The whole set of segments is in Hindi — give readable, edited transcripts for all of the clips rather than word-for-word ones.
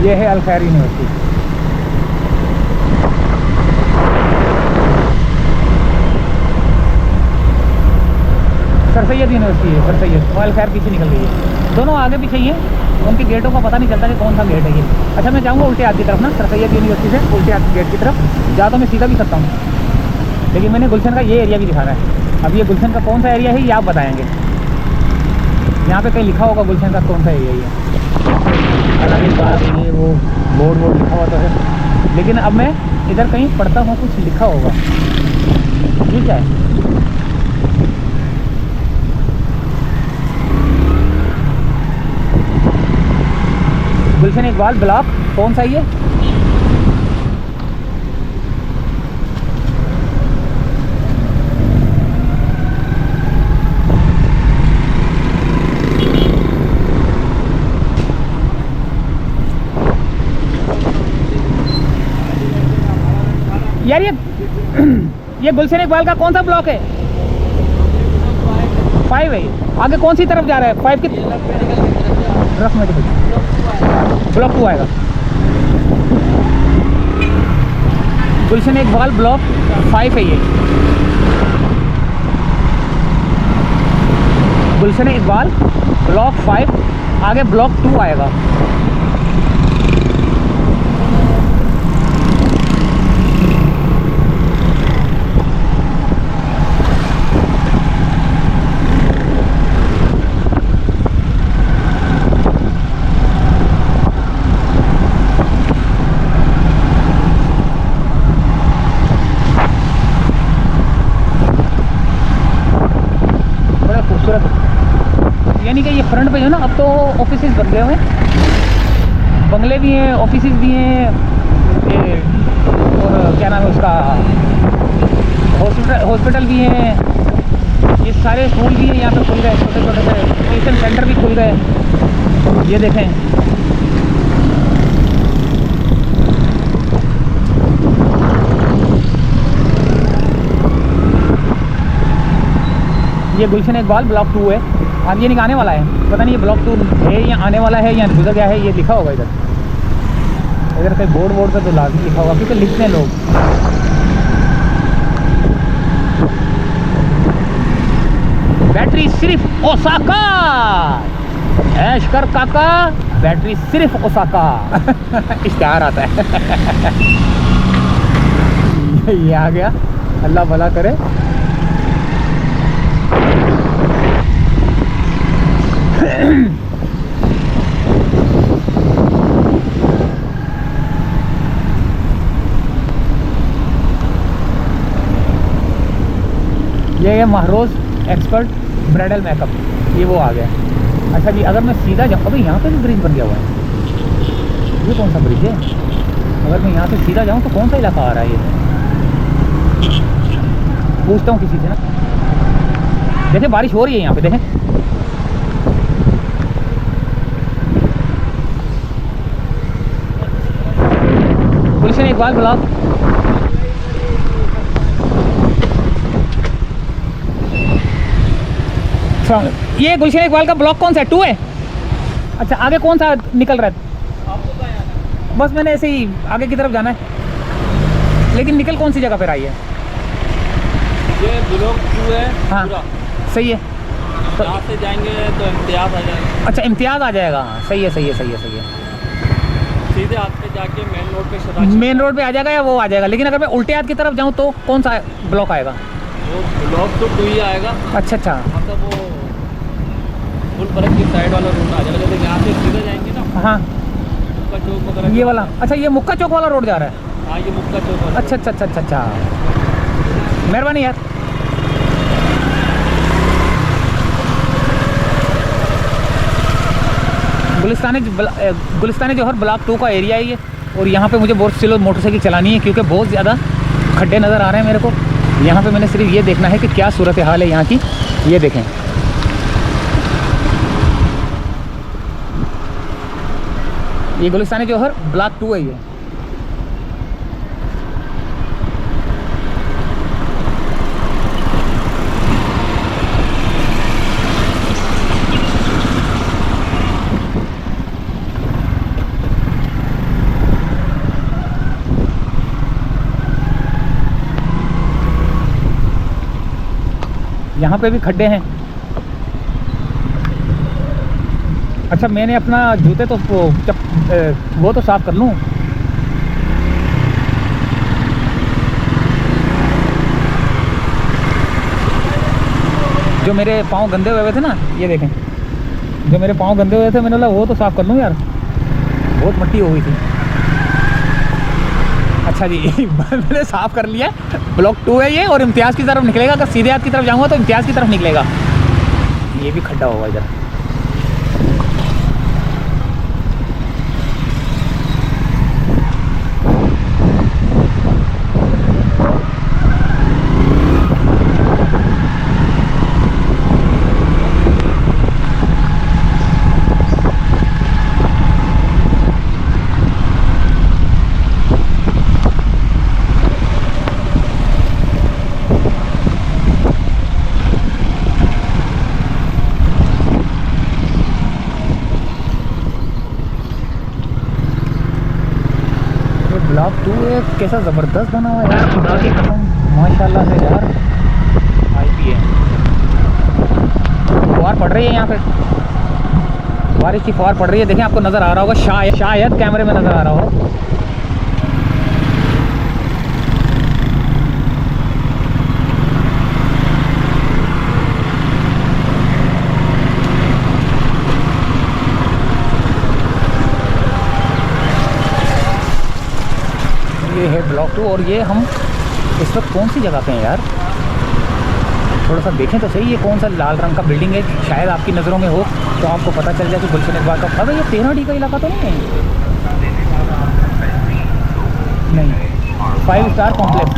ये है अल खैर यूनिवर्सिटी। सर सैयद यूनिवर्सिटी है, सर सैयद। और अल खैर पीछे निकल गई है, दोनों आगे पीछे ही हैं। उनके गेटों का पता नहीं चलता कि कौन सा गेट है ये। अच्छा मैं जाऊँगा उल्टे हाथ की तरफ ना, सर सैयद यूनिवर्सिटी से उल्टे हाथ गेट की तरफ जा तो मैं सीधा भी सकता हूँ, लेकिन मैंने गुलशन का ये एरिया भी दिखा रहा है। अब ये गुलशन का कौन सा एरिया है ये आप बताएंगे। यहाँ पे कहीं लिखा होगा गुलशन का कौन सा एरिया है। हालांकि बात ये वो बोर्ड लिखा हुआ तो है, लेकिन अब मैं इधर कहीं पढ़ता हूँ कुछ लिखा होगा। ये क्या है? गुलशन इकबाल ब्लॉक कौन सा ये? यार ये गुलशन इकबाल का कौन सा ब्लॉक है? 5 है। आगे कौन सी तरफ जा रहा है? 5 की रफ मेडिकल ब्लॉक 2 आएगा। गुलशन इकबाल ब्लॉक 5 है ये। गुलशन इकबाल ब्लॉक 5, आगे ब्लॉक 2 आएगा। यानी कि ये फ्रंट पे जो ना अब तो ऑफिसेज बन गए हुए हैं, बंगले भी हैं, ऑफिसेज भी हैं, और क्या नाम है उसका, हॉस्पिटल भी हैं, ये सारे स्कूल भी हैं यहाँ पे खुल गए, छोटे छोटे से ट्यूशन सेंटर भी खुल गए। ये देखें, ये गुलशन इकबाल ब्लॉक 2 है। अब ये नहीं आने वाला है, पता नहीं ये ब्लॉक 2 है या आने वाला है या गुजर गया है, ये लिखा होगा इधर कहीं बोर्ड पे तो लाजमी लिखा होगा, क्योंकि लिखते हैं लोग। बैटरी सिर्फ ओसाका, ऐश कर काका, बैटरी सिर्फ ओसाका। इश्तिहार आता है। ये आ गया, अल्लाह भला करे। ये है महरोज एक्सपर्ट ब्राइडल मेकअप, ये वो आ गया। अच्छा जी, अगर मैं सीधा जाऊँ, अभी यहाँ पे भी ब्रिज बन गया हुआ है। ये कौन सा ब्रिज है? अगर मैं यहाँ से सीधा जाऊँ तो कौन सा इलाका आ रहा है ये? पूछता हूँ किसी से ना। देखें बारिश हो रही है यहाँ पे, देखें। गुलशन इकबाल ब्लॉक, ये गुलशन इकबाल का ब्लॉक कौन सा है? 2 है। अच्छा आगे कौन सा निकल रहा है? आपको कहाँ जाना है? बस मैंने ऐसे ही आगे की तरफ जाना है, लेकिन निकल कौन सी जगह पर आई है? ये ब्लॉक 2 है। हाँ पूरा सही है। तो यहाँ से जाएंगे तो इम्तियाज़ आ जाएगा। अच्छा इम्तियाज़ आ जाएगा, सही है सही है सही है सही है। सीधे हाथ पे जाके मेन रोड पे आ जाएगा या वो आ जाएगा, लेकिन अगर मैं उल्टे हाथ की तरफ जाऊँ तो कौन सा ब्लॉक आएगा? वो ब्लॉक तो 2 ही आएगा। अच्छा अच्छा, मतलब वो फुल फर्क की साइड वाला रोड आ जाएगा। जैसे यहाँ से सीधे जाएंगे ना, हाँ मुक्का चौक वगैरह, ये वाला। अच्छा ये मुक्का चौक वाला रोड जा रहा है? हाँ ये मुक्का चौक वाला। अच्छा अच्छा अच्छा अच्छा अच्छा, मेहरबानी यार। गुलिस्तानी जौहर ब्लॉक 2 का एरिया है ये, और यहाँ पे मुझे बहुत स्लो मोटरसाइकिल चलानी है क्योंकि बहुत ज़्यादा खड्डे नज़र आ रहे हैं मेरे को। यहाँ पे मैंने सिर्फ ये देखना है कि क्या सूरत हाल है यहाँ की। ये देखें, ये गुलिस्तानी जौहर ब्लॉक 2 है ये। यहाँ पे भी खड्डे हैं। अच्छा मैंने अपना जूते तो वो तो साफ़ कर लूँ। जो मेरे पाँव गंदे हुए थे ना, ये देखें, जो मेरे पाँव गंदे हुए थे, मैंने बोला वो तो साफ़ कर लूँ यार, बहुत मट्टी हो गई थी। अच्छा जी मैंने साफ़ कर लिया। ब्लॉक 2 है ये, और इम्तियाज़ की तरफ निकलेगा। अगर सीधे हाथ की तरफ जाऊँगा तो इम्तियाज़ की तरफ निकलेगा। ये भी खड्डा होगा इधर। ब्लॉक 2 एक कैसा ज़बरदस्त बना हुआ है यार, खुदा की कसम, माशाल्लाह से यार। IP है, फुहार पड़ रही है यहाँ पे, बारिश की फुहार पड़ रही है। देखें, आपको नज़र आ रहा होगा, शायद कैमरे में नज़र आ रहा हो। ये है ब्लॉक 2, और ये हम इस वक्त कौन सी जगह पे हैं यार? थोड़ा सा देखें तो सही, ये कौन सा लाल रंग का बिल्डिंग है, शायद आपकी नज़रों में हो तो आपको पता चल जाए कि गुलशन इकबाल का। अरे ये 13D का इलाका तो नहीं है? नहीं, 5 स्टार कॉम्प्लेक्स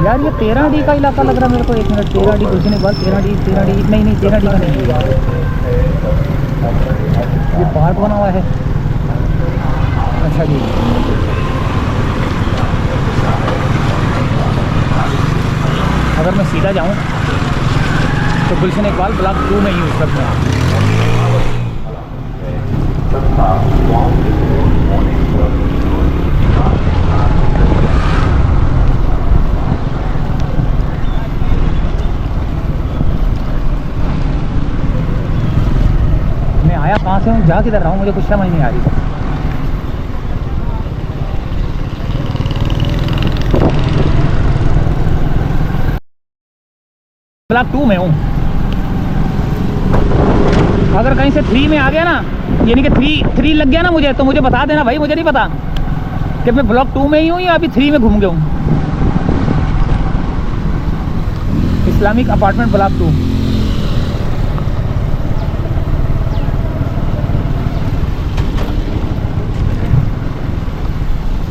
यार, ये 13D का इलाका लग रहा है मेरे को। 1 मिनट, 13D गुलशन इकबाल, 13D नहीं 13D का नहीं है। ये पार्क बना हुआ है। अच्छा जी, अगर मैं सीधा जाऊं तो गुलशन इकबाल ब्लॉक 2 में ही उस वक्त में। मैं आया कहाँ से हूँ, जा किधर रहा हूँ, मुझे कुछ समझ नहीं आ रही। ब्लॉक 2 में हूँ। अगर कहीं से 3 में आ गया ना, यानी कि 3 लग गया ना मुझे, तो मुझे बता देना भाई, मुझे नहीं पता कि मैं ब्लॉक 2 में ही हूँ या अभी 3 में घूम गया हूँ। Islamic apartment block 2।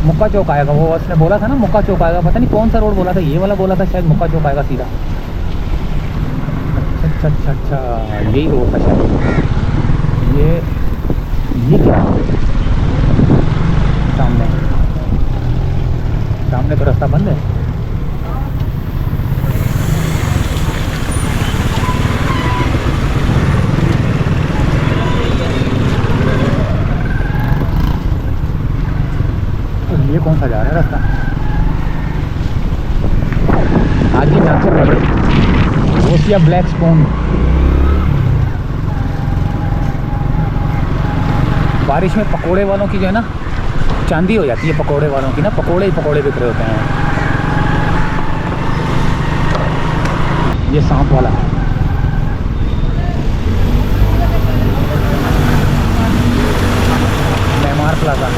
मुक्का चौक आएगा, वो उसने बोला था ना मुक्का चौक आएगा, पता नहीं कौन सा रोड बोला था, ये वाला बोला था शायद, मुक्का चौक आएगा सीधा। अच्छा, यही रोड था शायद। ये क्या सामने तो रास्ता बंद है। तो ये कौन सा जा रहा है रास्ता? आगे जाते ओसिया ब्लैक स्टोन। बारिश में पकोड़े वालों की जो है ना चांदी हो जाती है, पकोड़े वालों की ना, पकोड़े ही पकोड़े बिक रहे होते हैं। ये सांप वाला मेमार प्लाजा।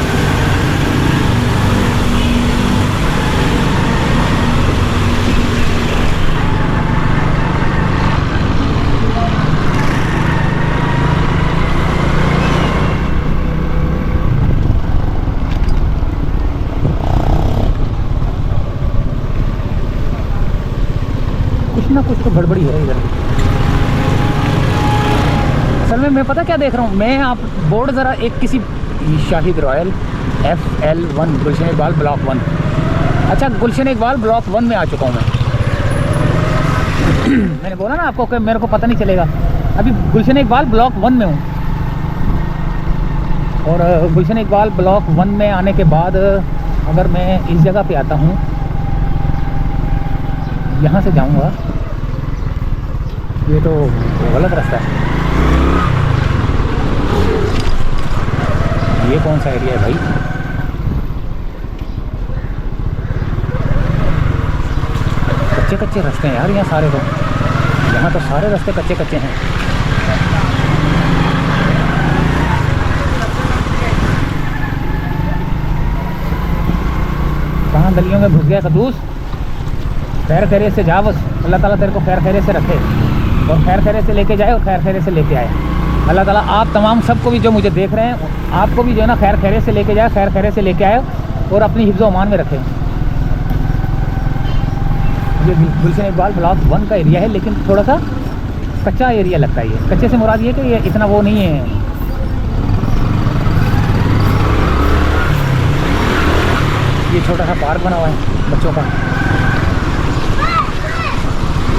ना कुछ तो गड़बड़ी है इधर। असल में मैं पता क्या देख रहा हूँ, मैं आप बोर्ड ज़रा एक किसी शाहिद रॉयल FL1 गुलशन इकबाल ब्लॉक 1। अच्छा, गुलशन इकबाल ब्लॉक 1 में आ चुका हूँ मैं। मैंने बोला ना आपको कि मेरे को पता नहीं चलेगा, अभी गुलशन इकबाल ब्लॉक 1 में हूँ। और गुलशन इकबाल ब्लॉक 1 में आने के बाद अगर मैं इस जगह पे आता हूँ, यहाँ से जाऊँगा ये तो गलत रास्ता है। ये कौन सा एरिया है भाई? कच्चे कच्चे रास्ते हैं यार यहाँ सारे। तो यहाँ तो सारे रास्ते कच्चे कच्चे हैं। कहाँ गलियों में घुस गया कद्दूस। खैर खैरियत से जा बस। अल्लाह ताला तेरे को खैर खैरियत से रखे और खैर खैरियत से लेके जाए और खैर खैरियत से लेके आए। अल्लाह ताला आप तमाम सबको भी जो मुझे देख रहे हैं आपको भी जो है ना खैर खैरियत से लेके जाए, खैर खैरियत से लेके आए और अपनी हिफ्ज़ व अमान में रखें। ये गुलशन इकबाल ब्लॉक 1 का एरिया है, लेकिन थोड़ा सा कच्चा एरिया लगता है। ये कच्चे से मुराद ये कि ये इतना वो नहीं है। ये छोटा सा पार्क बना हुआ है बच्चों का।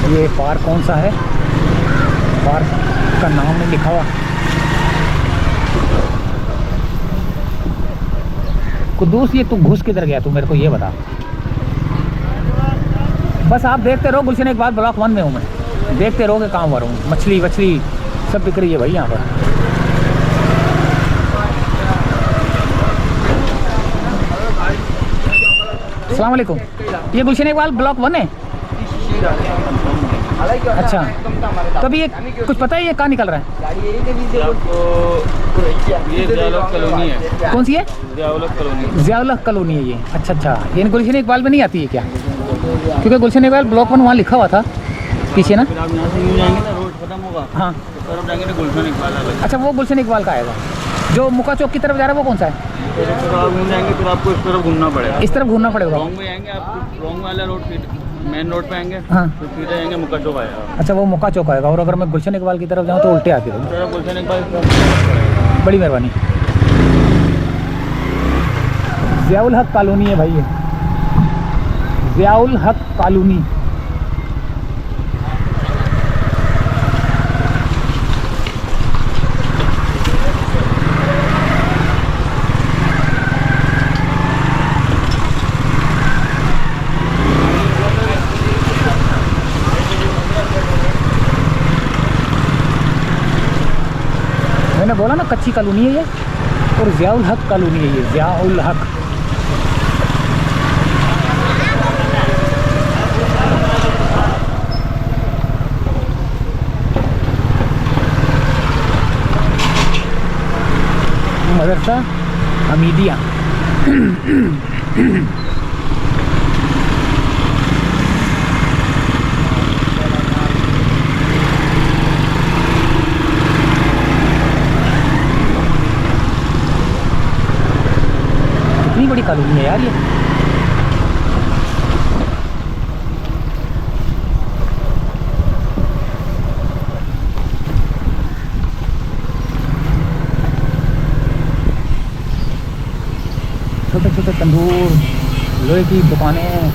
ये पार्क कौन सा है? पार्क का नाम नहीं लिखा हुआ। कुद्दूस ये तू घुस किधर गया? तू मेरे को ये बता। बस आप देखते रहो। गुलशन इकबाल ब्लॉक 1 में हूँ मैं। देखते रहो कि कहाँ पर हूँ। मछली वछली सब बिक रही है भाई यहाँ पर। अस्सलाम वालेकुम। ये गुलशन इकबाल ब्लॉक 1 है? अच्छा, तो अभी ये कुछ पता है ये कहाँ निकल रहा है? ये ज़ियाउल-हक कॉलोनी है। कौन सी है? ज़ियाउल-हक कॉलोनी। ज़ियाउल-हक कॉलोनी है ये। अच्छा अच्छा, ये गुलशन इकबाल में नहीं आती है क्या? क्योंकि गुलशन इकबाल ब्लॉक 1 वहाँ लिखा हुआ था पीछे ना। फिर आप यहाँ से यूँ जाएंगे ना, रोड खत्म होगा। हाँ, इस तरफ जाएंगे तो गुलशन इकबाल आएगा। अच्छा वो गुलशन इकबाल का आएगा। जो मुका चौक की तरफ जा रहा है वो कौन सा है? फिर आप यूँ जाएंगे फिर आपको इस तरफ घूमना पड़ेगा। इस तरफ घूमना पड़ेगा। रॉन्ग में आएंगे आप, रॉन्ग वाला रोड मेन रोड पे आएंगे। हाँ, फिर सीधे जाएंगे मुक्का चौक आएगा। अच्छा वो मुका चौक आएगा। और अगर मैं गुलशन इकबाल की तरफ जाऊँ तो उल्टे आती है। फिर गुलशन इकबाल। बड़ी मेहरबानी। ज़ियाउल-हक कॉलोनी है भाई ये। ज़ियाउल-हक कॉलोनी। मैंने बोला ना कच्ची कॉलोनी है ये। और ज़ियाउल-हक कॉलोनी है ये। ज़ियाउल-हक। मदरसा हमीदिया। कितनी बड़ी कॉलोनी है यार ये। छोटे छोटे तंदूर, लोहे की दुकानें,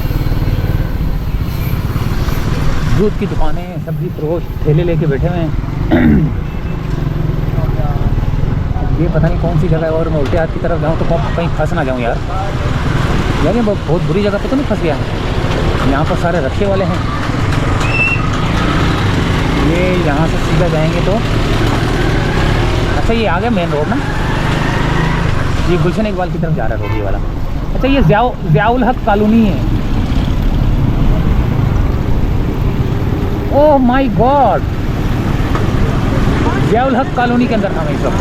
दूध की दुकानें, सब्जी फरोश ठेले लेके बैठे हुए हैं। ये पता नहीं कौन सी जगह है। और मैं उल्टे हाथ की तरफ जाऊँ तो कहीं फंस ना जाऊँ यार। यार ये बहुत बुरी जगह पे तो नहीं फंस गया? यहाँ पर सारे रक्षे वाले हैं। ये यहाँ से सीधा जाएंगे तो अच्छा ये आ गया मेन रोड ना। ये गुलशन इकबाल की तरफ जा रहा है रोड ये वाला। अच्छा ये ज़ियाउल-हक कॉलोनी है। ओह माय गॉड, ज़ियाउल-हक कॉलोनी के अंदर था मैं इस वक्त।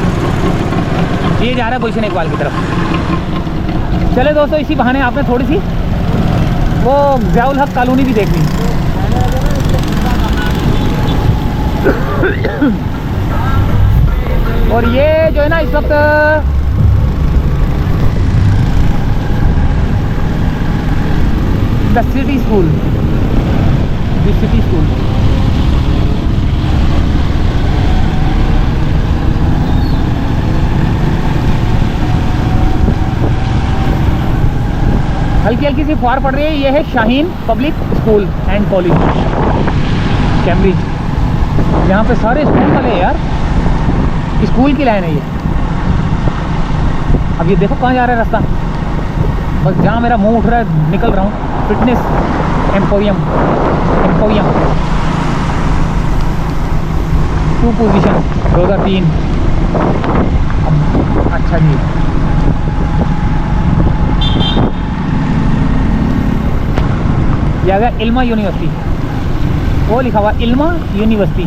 ये जा रहा है गुलशन इकबाल की तरफ। चले दोस्तों, इसी बहाने आपने थोड़ी सी वो ज़ियाउल-हक कॉलोनी भी देख ली। और ये जो है ना इस वक्त the city school, the city school. हल्की हल्की सी फुहार पड़ रही है। ये है Shaheen public school and college Cambridge. यहाँ पे सारे स्कूल वाले हैं यार। स्कूल की लाइन है ये। अब ये देखो कहाँ जा रहा है रास्ता। बस जहाँ मेरा मुंह उठ रहा है निकल रहा हूँ। Fitness emporium. To position 2003। अच्छा जी, ये आ गया इल्मा यूनिवर्सिटी, वो लिखा हुआ इल्मा यूनिवर्सिटी।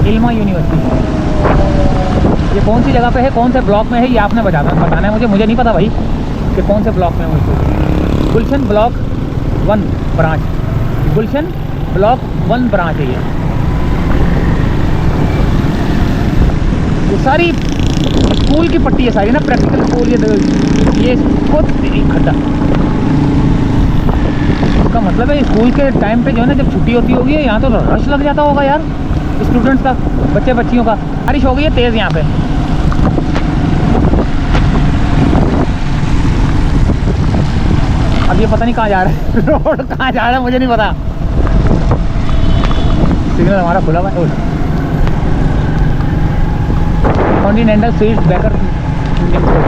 इल्मा यूनिवर्सिटी, ये कौन सी जगह पे है, कौन से ब्लॉक में है, ये आपने बताना है मुझे नहीं पता भाई कि कौन से ब्लॉक में है। गुलशन ब्लॉक 1 ब्रांच, गुलशन ब्लॉक 1 ब्रांच है ये सारी स्कूल की पट्टी है सारी ना, प्रैक्टिकल स्कूल। ये खुद खड्डा, इसका मतलब है स्कूल के टाइम पे जो है ना, जब छुट्टी होती होगी यहाँ तो रश लग जाता होगा यार स्टूडेंट्स का, बच्चे बच्चियों का। बारिश हो गई है तेज़ यहाँ पे। अब ये पता नहीं कहाँ जा रहा है रोड कहाँ जा रहा है मुझे नहीं पता। सिग्नल हमारा खुला हुआ है। Continental sweets baker Indian store.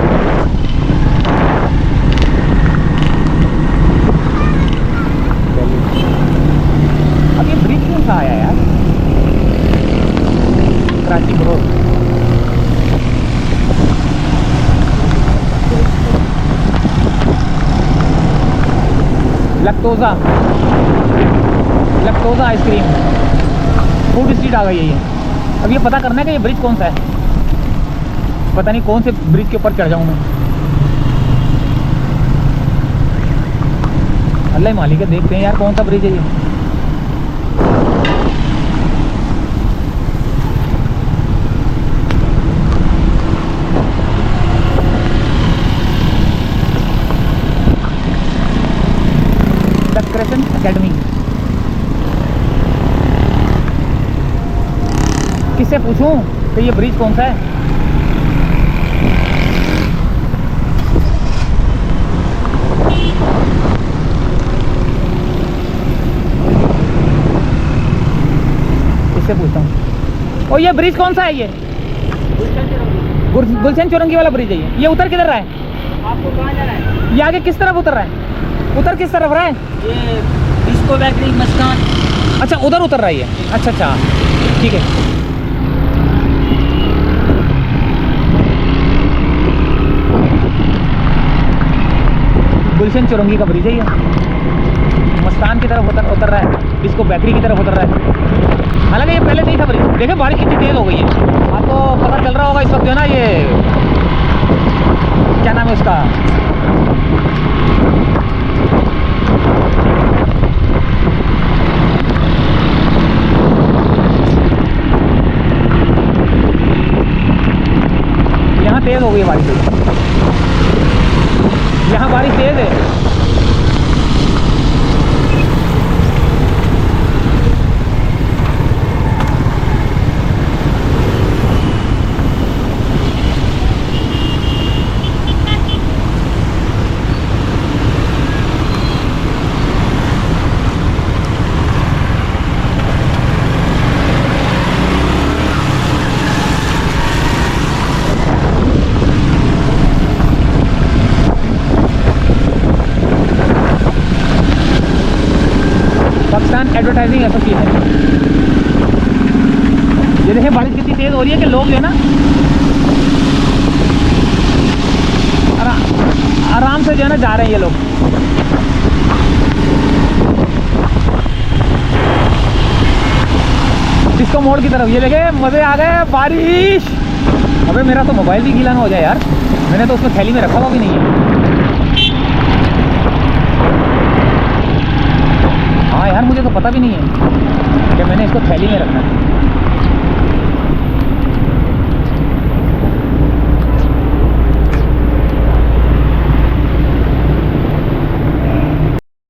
अब ये ब्रिज कौन सा आया यार, कराची ब्रो। लैक्टोजा आइसक्रीम फूड स्ट्रीट आ गई है ये। अब ये पता करना है कि ये ब्रिज कौन सा है, पता नहीं कौन से ब्रिज के ऊपर चढ़ जाऊँ मैं। अल्लाह ही मालिक है, देखते हैं यार कौन सा ब्रिज है ये। क्रेसेंट एकेडमी, किससे पूछूं कि ये ब्रिज कौन सा है। किससे पूछता हूँ। और ये ब्रिज कौन सा है, ये गुलशन चौरंगी वाला ब्रिज है ये उतर किधर रहा है, आपको कहाँ जाना है? ये आगे किस तरफ उतर रहा है, उतर किस तरफ रहा है, ये डिस्को बेकरी मस्कान। अच्छा उधर उतर रहा है ये, अच्छा ठीक है। गुलशन चौरंगी का ब्रिज है ये, मस्तान की तरफ उतर रहा है, डिस्को बेकरी की तरफ उतर रहा है। हालांकि ये पहले नहीं था ब्रिज। देखिए बारिश कितनी तेज़ हो गई है, आपको पता चल रहा होगा इस वक्त जो है ना, ये क्या नाम है उसका, यहाँ तेज़ हो गई है बारिश, यहाँ बारिश तेज़ है। Pakistan advertising association. ये देखिए बारिश कितनी तेज़ हो रही है कि लोग जो है ना आराम से जो है ना जा रहे हैं ये लोग। डिस्को मोड़ की तरफ, ये देखिए मज़े आ गए बारिश। अबे मेरा तो मोबाइल भी गीला ना हो जाए यार, मैंने तो उसमें थैली में रखा हुआ भी नहीं है। हाँ यार मुझे तो पता भी नहीं है कि मैंने इसको थैली में रखना है।